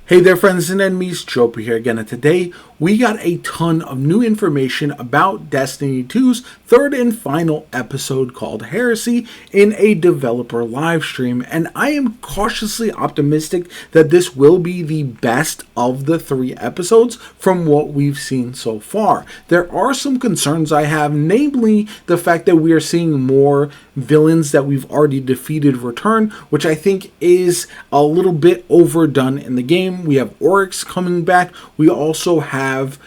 Hey there friends and enemies, JoPa here again, and today we got a ton of new information about Destiny 2's third and final episode called Heresy in a developer live stream, and I am cautiously optimistic that this will be the best of the 3 episodes from what we've seen so far. There are some concerns I have, namely the fact that we are seeing more villains that we've already defeated return, which I think is a little bit overdone in the game. We have Oryx coming back. We also have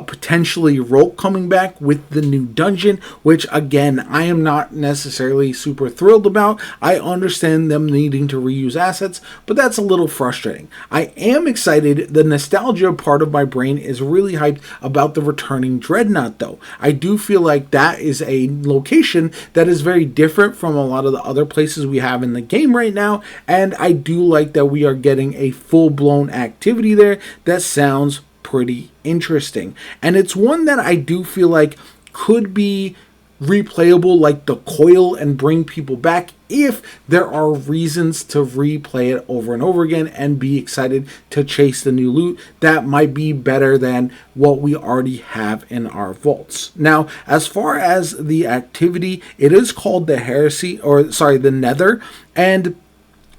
potentially Roke coming back with the new dungeon, which again, I am not necessarily super thrilled about. I understand them needing to reuse assets, but that's a little frustrating. I am excited. The nostalgia part of my brain is really hyped about the returning Dreadnut, though. I do feel like that is a location that is very different from a lot of the other places we have in the game right now, and I do like that we are getting a full-blown activity there that sounds pretty interesting, and it's one that I do feel like could be replayable like the coil and bring people back if there are reasons to replay it over and over again and be excited to chase the new loot that might be better than what we already have in our vaults. Now, as far as the activity, it is called the Heresy, the Nether, and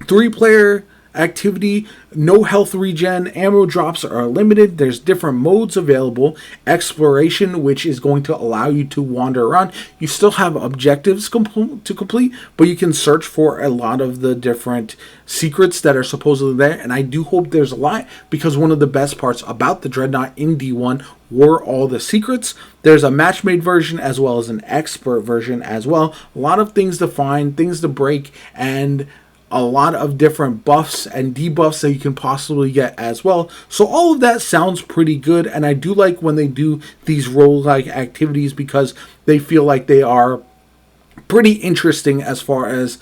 3-player activity, no health regen, ammo drops are limited, there's different modes available, exploration, which is going to allow you to wander around. You still have objectives to complete, but you can search for a lot of the different secrets that are supposedly there, and I do hope there's a lot, because one of the best parts about the Dreadnought in D1 were all the secrets. There's a match-made version as well as an expert version as well. A lot of things to find, things to break, and a lot of different buffs and debuffs that you can possibly get as well. So all of that sounds pretty good, and I do like when they do these roguelike activities because they feel like they are pretty interesting as far as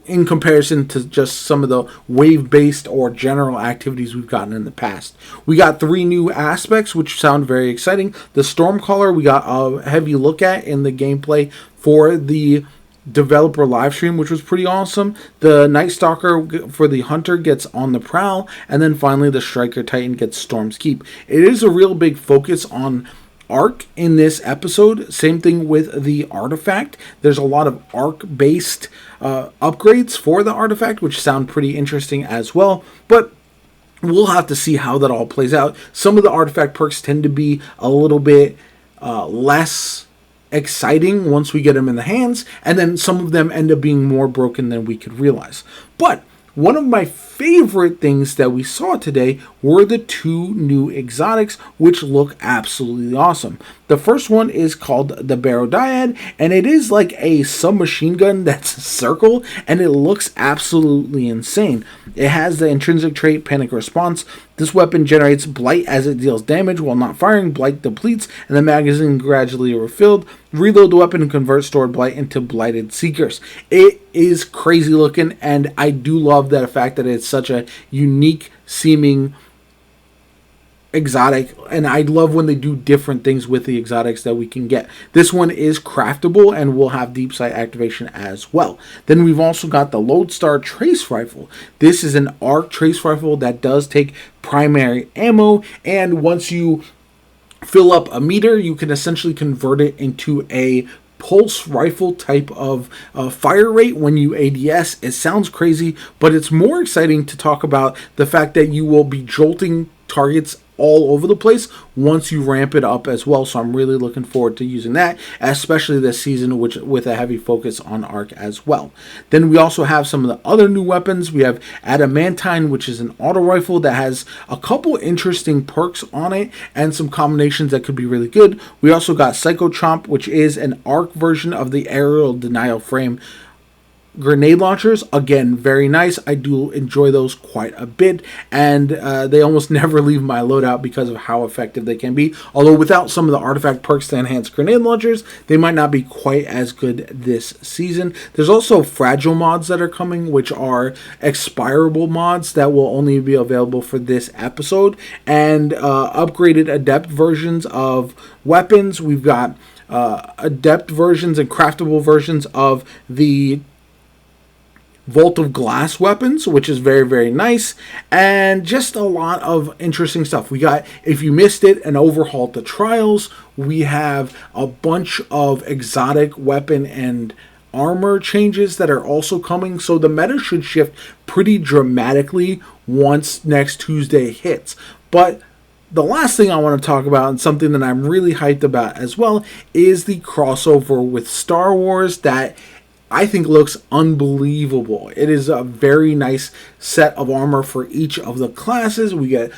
in comparison to just some of the wave-based or general activities we've gotten in the past. We got 3 new aspects which sound very exciting. The Stormcaller we got a heavy look at in the gameplay for the developer live stream, which was pretty awesome. The Night Stalker for the Hunter gets On the Prowl, and then finally the Striker Titan gets Storm's Keep. It is a real big focus on Arc in this episode. Same thing with the Artifact. There's a lot of Arc-based upgrades for the Artifact, which sound pretty interesting as well, but we'll have to see how that all plays out. Some of the Artifact perks tend to be a little bit less exciting once we get them in the hands, and then some of them end up being more broken than we could realize. But one of my favorite things that we saw today were the 2 new exotics, which look absolutely awesome. The first one is called the Barodiad, and it is like a submachine gun that's a circle, and it looks absolutely insane. It has the intrinsic trait Panic Response. This weapon generates blight as it deals damage while not firing. Blight depletes, and the magazine gradually refilled. Reload the weapon and convert stored blight into blighted seekers. It is crazy looking, and I do love the fact that it's such a unique seeming exotic, and I love when they do different things with the exotics that we can get. This one is craftable and will have deep sight activation as well. Then we've also got the Lodestar Trace Rifle. This is an arc trace rifle that does take primary ammo, and once you fill up a meter, you can essentially convert it into a pulse rifle type of fire rate when you ADS. It sounds crazy, but it's more exciting to talk about the fact that you will be jolting targets all over the place once you ramp it up as well. So I'm really looking forward to using that, especially this season, which with a heavy focus on arc as well. Then we also have some of the other new weapons. We have Adamantine, which is an auto rifle that has a couple interesting perks on it and some combinations that could be really good. We also got Psychochomp, which is an arc version of the aerial denial frame grenade launchers. Again, very nice. I do enjoy those quite a bit, and they almost never leave my loadout because of how effective they can be. Although without some of the artifact perks to enhance grenade launchers, they might not be quite as good this season. There's also fragile mods that are coming, which are expirable mods that will only be available for this episode, and upgraded adept versions of weapons. We've got adept versions and craftable versions of the Vault of Glass weapons, which is very, very nice, and just a lot of interesting stuff. We got, if you missed it, an overhaul to Trials. We have a bunch of exotic weapon and armor changes that are also coming, so the meta should shift pretty dramatically once next Tuesday hits. But the last thing I want to talk about, and something that I'm really hyped about as well, is the crossover with Star Wars that I think looks unbelievable. It is a very nice set of armor for each of the classes. We get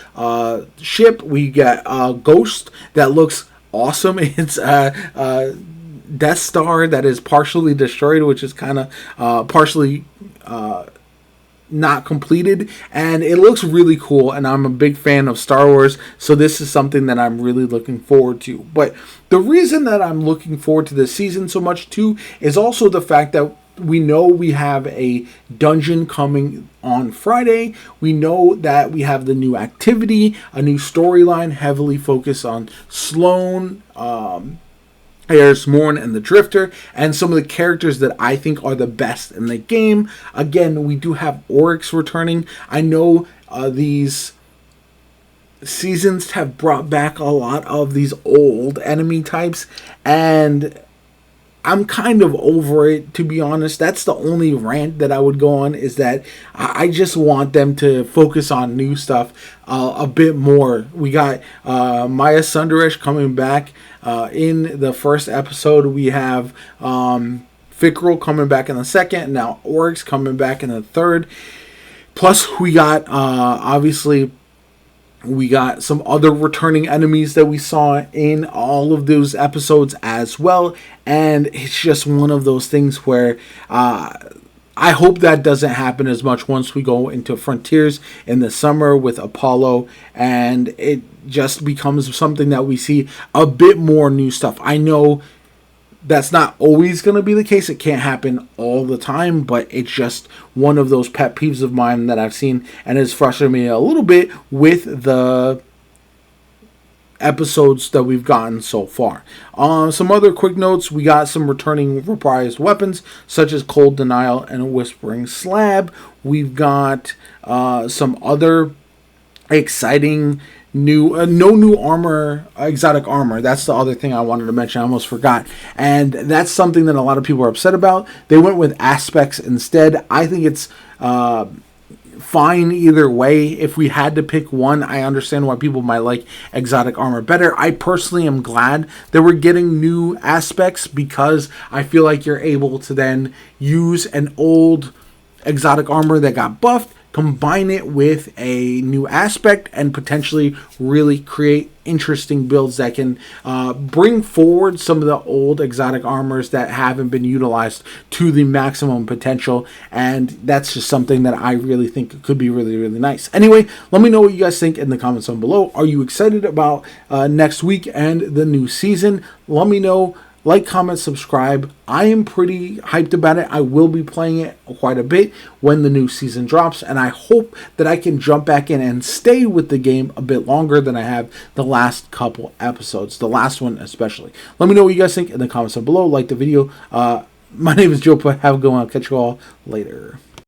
ship, we get Ghost that looks awesome. It's Death Star that is partially destroyed, which is kind of partially not completed, and it looks really cool, and I'm a big fan of Star Wars, so this is something that I'm really looking forward to. But the reason that I'm looking forward to this season so much too is also the fact that we know we have a dungeon coming on Friday. We know that we have the new activity, a new storyline heavily focused on Sloane, Eris Morn, and the Drifter, and some of the characters that I think are the best in the game. Again, we do have Oryx returning. I know these seasons have brought back a lot of these old enemy types, and I'm kind of over it, to be honest. That's the only rant that I would go on, is that I just want them to focus on new stuff a bit more. We got Maya Sundaresh coming back in the first episode. We have Fickrel coming back in the second, and now Oryx coming back in the third. Plus, we got, obviously, we got some other returning enemies that we saw in all of those episodes as well. And it's just one of those things where I hope that doesn't happen as much once we go into Frontiers in the summer with Apollo, and it just becomes something that we see a bit more new stuff. I know that's not always going to be the case. It can't happen all the time, but it's just one of those pet peeves of mine that I've seen, and it's frustrated me a little bit with the episodes that we've gotten so far. Some other quick notes: we got some returning reprised weapons such as Cold Denial and Whispering Slab. We've got some other exciting no new armor, exotic armor. That's the other thing I wanted to mention. I almost forgot. And that's something that a lot of people are upset about. They went with aspects instead. I think it's fine either way. If we had to pick one, I understand why people might like exotic armor better. I personally am glad that we're getting new aspects, because I feel like you're able to then use an old exotic armor that got buffed, combine it with a new aspect, and potentially really create interesting builds that can bring forward some of the old exotic armors that haven't been utilized to the maximum potential. And that's just something that I really think could be really, really nice. Anyway, let me know what you guys think in the comments down below. Are you excited about next week and the new season? Let me know. Like, comment, subscribe. I am pretty hyped about it. I will be playing it quite a bit when the new season drops, and I hope that I can jump back in and stay with the game a bit longer than I have the last couple episodes, the last one especially. Let me know what you guys think in the comments down below. Like the video. My name is JoPa. Have a good one. I'll catch you all later.